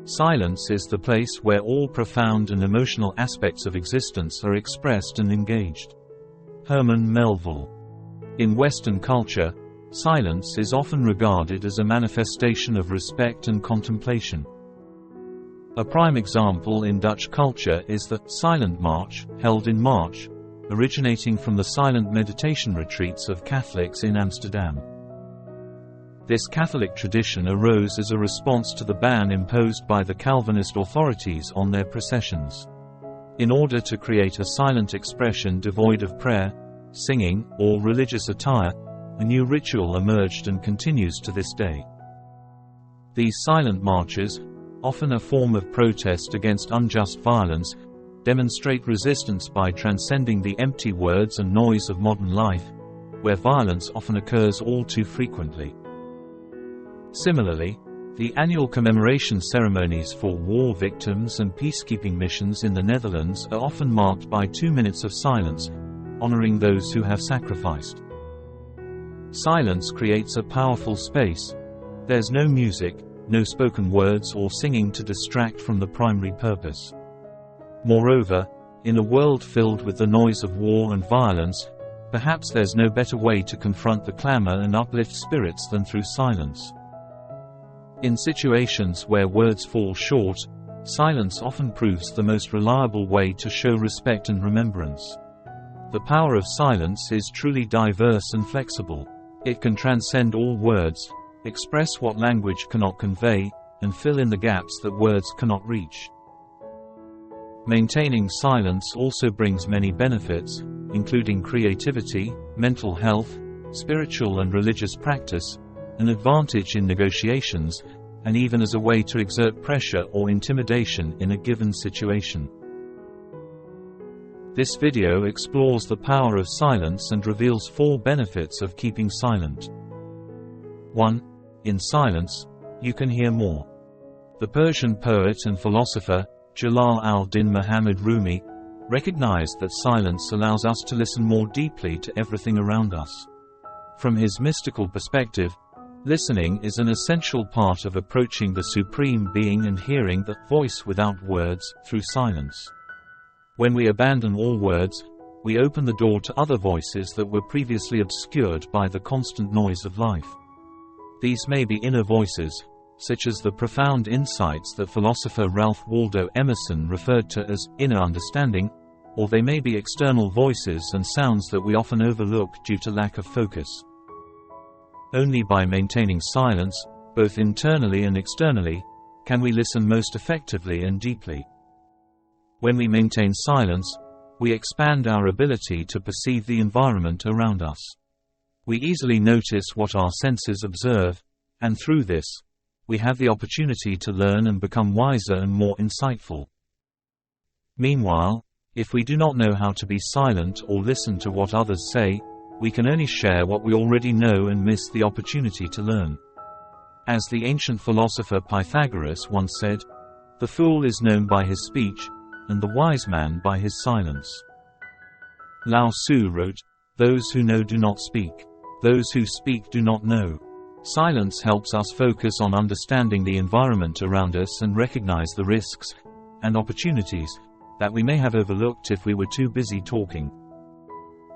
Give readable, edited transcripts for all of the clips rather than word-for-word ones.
Silence is the place where all profound and emotional aspects of existence are expressed and engaged. Herman Melville. In Western culture, silence is often regarded as a manifestation of respect and contemplation. A prime example in Dutch culture is the Silent March, held in March, originating from the silent meditation retreats of Catholics in Amsterdam. This Catholic tradition arose as a response to the ban imposed by the Calvinist authorities on their processions. In order to create a silent expression devoid of prayer, singing, or religious attire, a new ritual emerged and continues to this day. These silent marches, often a form of protest against unjust violence, demonstrate resistance by transcending the empty words and noise of modern life, where violence often occurs all too frequently. Similarly, the annual commemoration ceremonies for war victims and peacekeeping missions in the Netherlands are often marked by 2 minutes of silence, honoring those who have sacrificed. Silence creates a powerful space. There's no music, no spoken words or singing to distract from the primary purpose. Moreover, in a world filled with the noise of war and violence, perhaps there's no better way to confront the clamor and uplift spirits than through silence. In situations where words fall short, silence often proves the most reliable way to show respect and remembrance. The power of silence is truly diverse and flexible. It can transcend all words, express what language cannot convey, and fill in the gaps that words cannot reach. Maintaining silence also brings many benefits, including creativity, mental health, spiritual and religious practice, an advantage in negotiations, and even as a way to exert pressure or intimidation in a given situation. This video explores the power of silence and reveals 4 benefits of keeping silent. 1. In silence, you can hear more. The Persian poet and philosopher, Jalal al-Din Muhammad Rumi, recognized that silence allows us to listen more deeply to everything around us. From his mystical perspective, listening is an essential part of approaching the Supreme Being and hearing the voice without words through silence. When we abandon all words, we open the door to other voices that were previously obscured by the constant noise of life. These may be inner voices, such as the profound insights that philosopher Ralph Waldo Emerson referred to as inner understanding, or they may be external voices and sounds that we often overlook due to lack of focus. Only by maintaining silence, both internally and externally, can we listen most effectively and deeply. When we maintain silence, we expand our ability to perceive the environment around us. We easily notice what our senses observe, and through this, we have the opportunity to learn and become wiser and more insightful. Meanwhile, if we do not know how to be silent or listen to what others say, we can only share what we already know and miss the opportunity to learn. As the ancient philosopher Pythagoras once said, "The fool is known by his speech, and the wise man by his silence." Lao Tzu wrote, "Those who know do not speak. Those who speak do not know." Silence helps us focus on understanding the environment around us and recognize the risks and opportunities that we may have overlooked if we were too busy talking.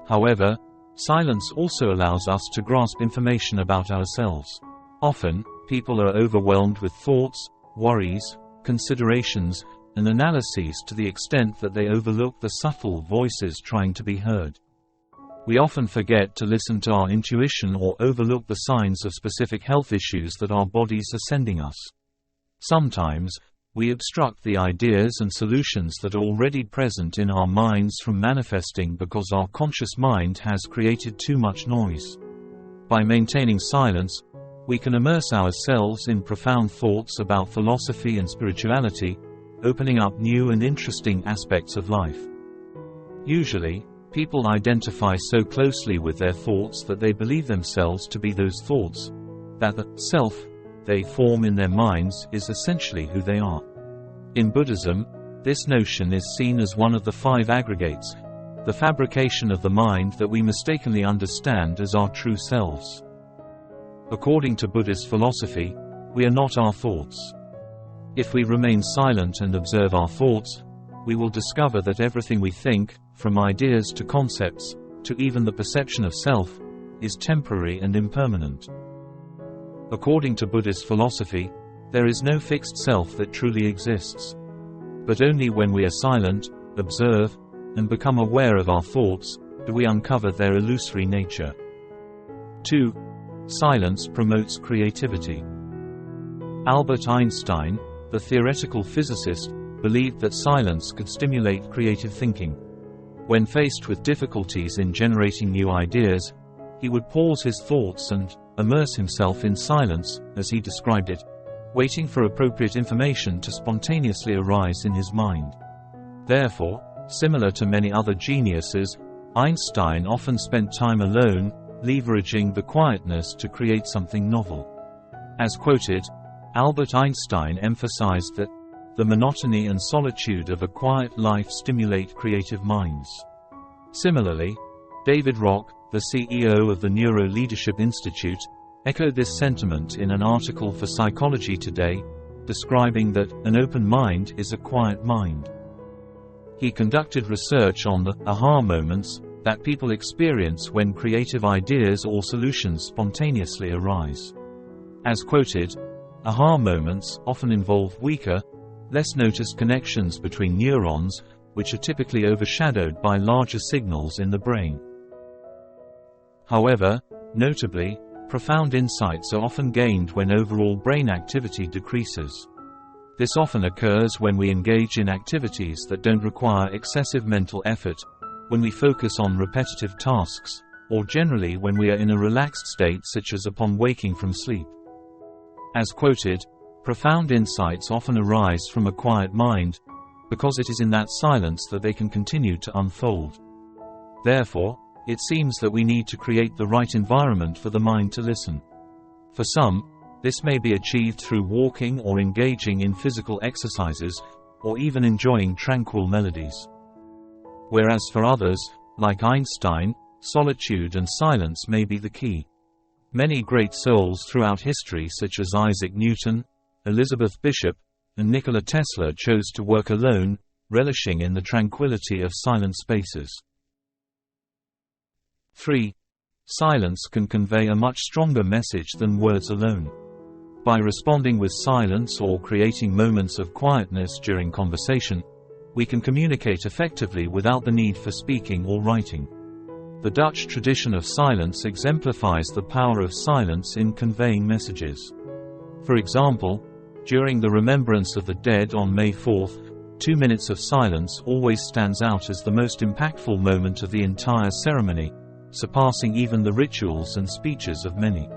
However, silence also allows us to grasp information about ourselves. Often, people are overwhelmed with thoughts, worries, considerations, and analyses to the extent that they overlook the subtle voices trying to be heard. We often forget to listen to our intuition or overlook the signs of specific health issues that our bodies are sending us. Sometimes, we obstruct the ideas and solutions that are already present in our minds from manifesting because our conscious mind has created too much noise. By maintaining silence, we can immerse ourselves in profound thoughts about philosophy and spirituality, opening up new and interesting aspects of life. Usually, people identify so closely with their thoughts that they believe themselves to be those thoughts, that the self they form in their minds is essentially who they are. In Buddhism, this notion is seen as one of the 5 aggregates, the fabrication of the mind that we mistakenly understand as our true selves. According to Buddhist philosophy, we are not our thoughts. If we remain silent and observe our thoughts, we will discover that everything we think, from ideas to concepts, to even the perception of self, is temporary and impermanent. According to Buddhist philosophy, there is no fixed self that truly exists. But only when we are silent, observe, and become aware of our thoughts, do we uncover their illusory nature. 2. Silence promotes creativity. Albert Einstein, the theoretical physicist, believed that silence could stimulate creative thinking. When faced with difficulties in generating new ideas, he would pause his thoughts and immerse himself in silence, as he described it, waiting for appropriate information to spontaneously arise in his mind. Therefore, similar to many other geniuses, Einstein often spent time alone, leveraging the quietness to create something novel. As quoted, Albert Einstein emphasized that the monotony and solitude of a quiet life stimulate creative minds. Similarly, David Rock, the CEO of the Neuro Leadership Institute, echoed this sentiment in an article for Psychology Today, describing that an open mind is a quiet mind. He conducted research on the aha moments that people experience when creative ideas or solutions spontaneously arise. As quoted, aha moments often involve weaker, less noticed connections between neurons, which are typically overshadowed by larger signals in the brain. However, notably, profound insights are often gained when overall brain activity decreases. This often occurs when we engage in activities that don't require excessive mental effort, when we focus on repetitive tasks, or generally when we are in a relaxed state such as upon waking from sleep. As quoted, profound insights often arise from a quiet mind, because it is in that silence that they can continue to unfold. Therefore, it seems that we need to create the right environment for the mind to listen. For some, this may be achieved through walking or engaging in physical exercises, or even enjoying tranquil melodies. Whereas for others, like Einstein, solitude and silence may be the key. Many great souls throughout history such as Isaac Newton, Elizabeth Bishop, and Nikola Tesla chose to work alone, relishing in the tranquility of silent spaces. 3. Silence can convey a much stronger message than words alone. By responding with silence or creating moments of quietness during conversation, we can communicate effectively without the need for speaking or writing. The Dutch tradition of silence exemplifies the power of silence in conveying messages. For example, during the Remembrance of the Dead on May 4th, 2 minutes of silence always stands out as the most impactful moment of the entire ceremony, surpassing even the rituals and speeches of many.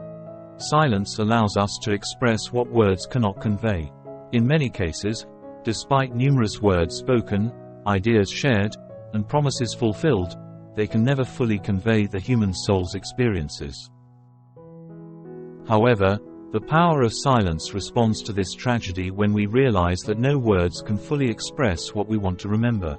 Silence allows us to express what words cannot convey. In many cases, despite numerous words spoken, ideas shared, and promises fulfilled, they can never fully convey the human soul's experiences. However, the power of silence responds to this tragedy when we realize that no words can fully express what we want to remember.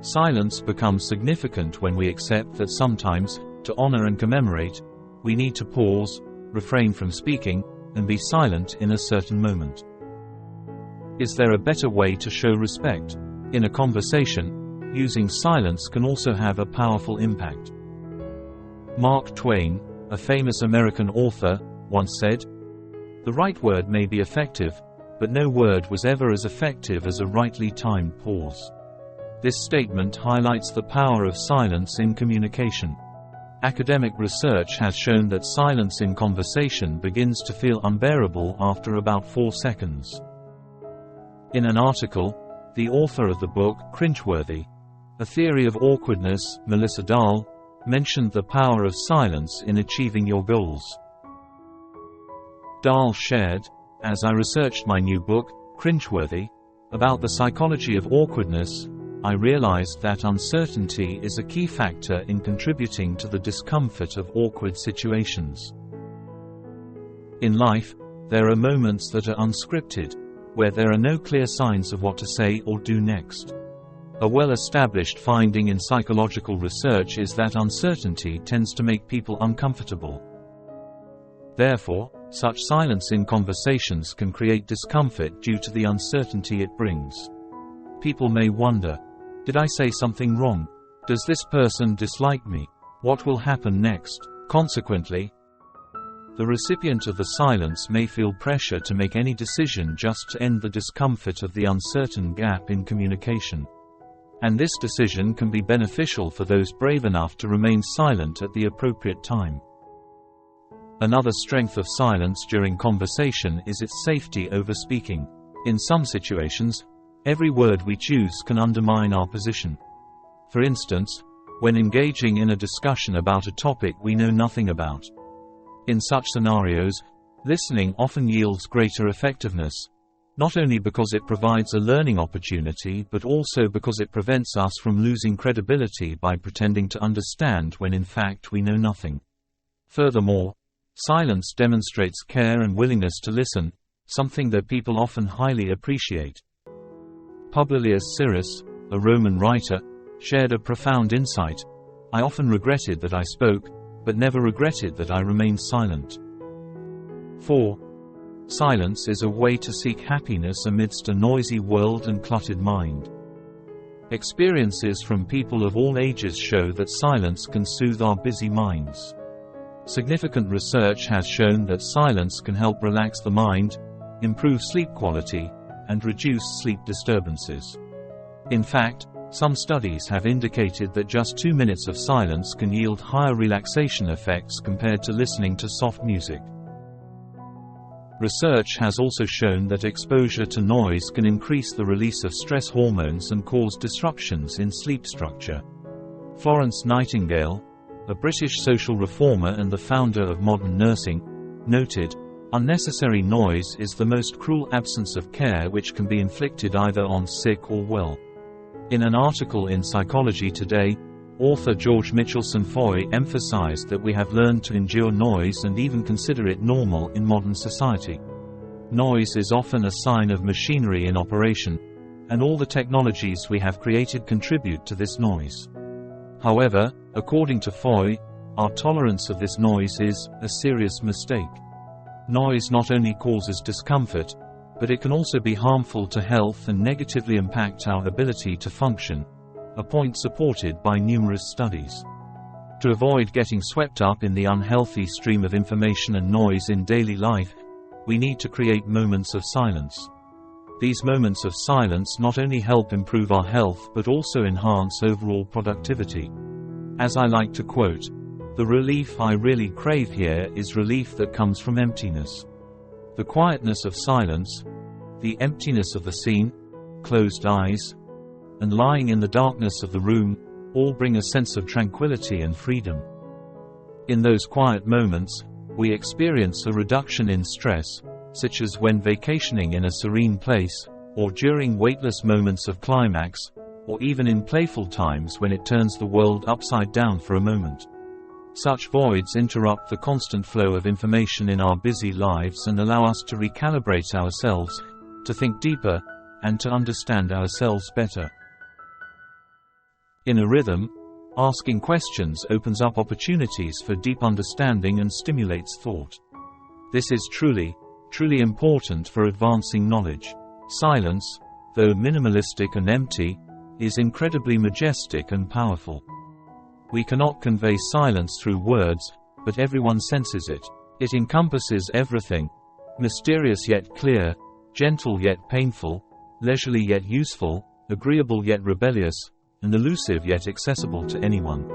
Silence becomes significant when we accept that sometimes, to honor and commemorate, we need to pause, refrain from speaking, and be silent in a certain moment. Is there a better way to show respect? In a conversation, using silence can also have a powerful impact. Mark Twain, a famous American author, once said, "The right word may be effective, but no word was ever as effective as a rightly timed pause." This statement highlights the power of silence in communication. Academic research has shown that silence in conversation begins to feel unbearable after about 4 seconds. In an article, the author of the book, Cringeworthy: A Theory of Awkwardness, Melissa Dahl, mentioned the power of silence in achieving your goals. Dahl shared, "As I researched my new book, Cringeworthy, about the psychology of awkwardness, I realized that uncertainty is a key factor in contributing to the discomfort of awkward situations. In life, there are moments that are unscripted, where there are no clear signs of what to say or do next. A well-established finding in psychological research is that uncertainty tends to make people uncomfortable. Therefore, Such silence in conversations can create discomfort due to the uncertainty it brings. People may wonder, did I say something wrong? Does this person dislike me? What will happen next? Consequently, the recipient of the silence may feel pressure to make any decision just to end the discomfort of the uncertain gap in communication. And this decision can be beneficial for those brave enough to remain silent at the appropriate time. Another strength of silence during conversation is its safety over speaking. In some situations, every word we choose can undermine our position. For instance, when engaging in a discussion about a topic we know nothing about. In such scenarios, listening often yields greater effectiveness, not only because it provides a learning opportunity but also because it prevents us from losing credibility by pretending to understand when in fact we know nothing. Furthermore, silence demonstrates care and willingness to listen, something that people often highly appreciate. Publilius Syrus, a Roman writer, shared a profound insight. I often regretted that I spoke, but never regretted that I remained silent. 4. Silence is a way to seek happiness amidst a noisy world and cluttered mind. Experiences from people of all ages show that silence can soothe our busy minds. Significant research has shown that silence can help relax the mind, improve sleep quality, and reduce sleep disturbances. In fact, some studies have indicated that just 2 minutes of silence can yield higher relaxation effects compared to listening to soft music. Research has also shown that exposure to noise can increase the release of stress hormones and cause disruptions in sleep structure. Florence Nightingale, a British social reformer and the founder of modern nursing, noted, "Unnecessary noise is the most cruel absence of care which can be inflicted either on sick or well." In an article in Psychology Today, author George Michelson Foy emphasized that we have learned to endure noise and even consider it normal in modern society. Noise is often a sign of machinery in operation, and all the technologies we have created contribute to this noise. However, according to Foy, our tolerance of this noise is a serious mistake. Noise not only causes discomfort, but it can also be harmful to health and negatively impact our ability to function, a point supported by numerous studies. To avoid getting swept up in the unhealthy stream of information and noise in daily life, we need to create moments of silence. These moments of silence not only help improve our health but also enhance overall productivity. As I like to quote, "The relief I really crave here is relief that comes from emptiness." The quietness of silence, the emptiness of the scene, closed eyes, and lying in the darkness of the room, all bring a sense of tranquility and freedom. In those quiet moments, we experience a reduction in stress, such as when vacationing in a serene place, or during weightless moments of climax, or even in playful times when it turns the world upside down for a moment. Such voids interrupt the constant flow of information in our busy lives and allow us to recalibrate ourselves, to think deeper, and to understand ourselves better. In a rhythm, asking questions opens up opportunities for deep understanding and stimulates thought. This is truly important for advancing knowledge. Silence, though minimalistic and empty, is incredibly majestic and powerful. We cannot convey silence through words, but everyone senses it. It encompasses everything, mysterious yet clear, gentle yet painful, leisurely yet useful, agreeable yet rebellious, and elusive yet accessible to anyone.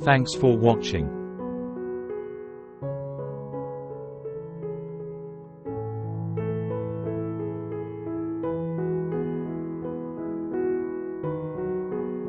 Thanks for watching.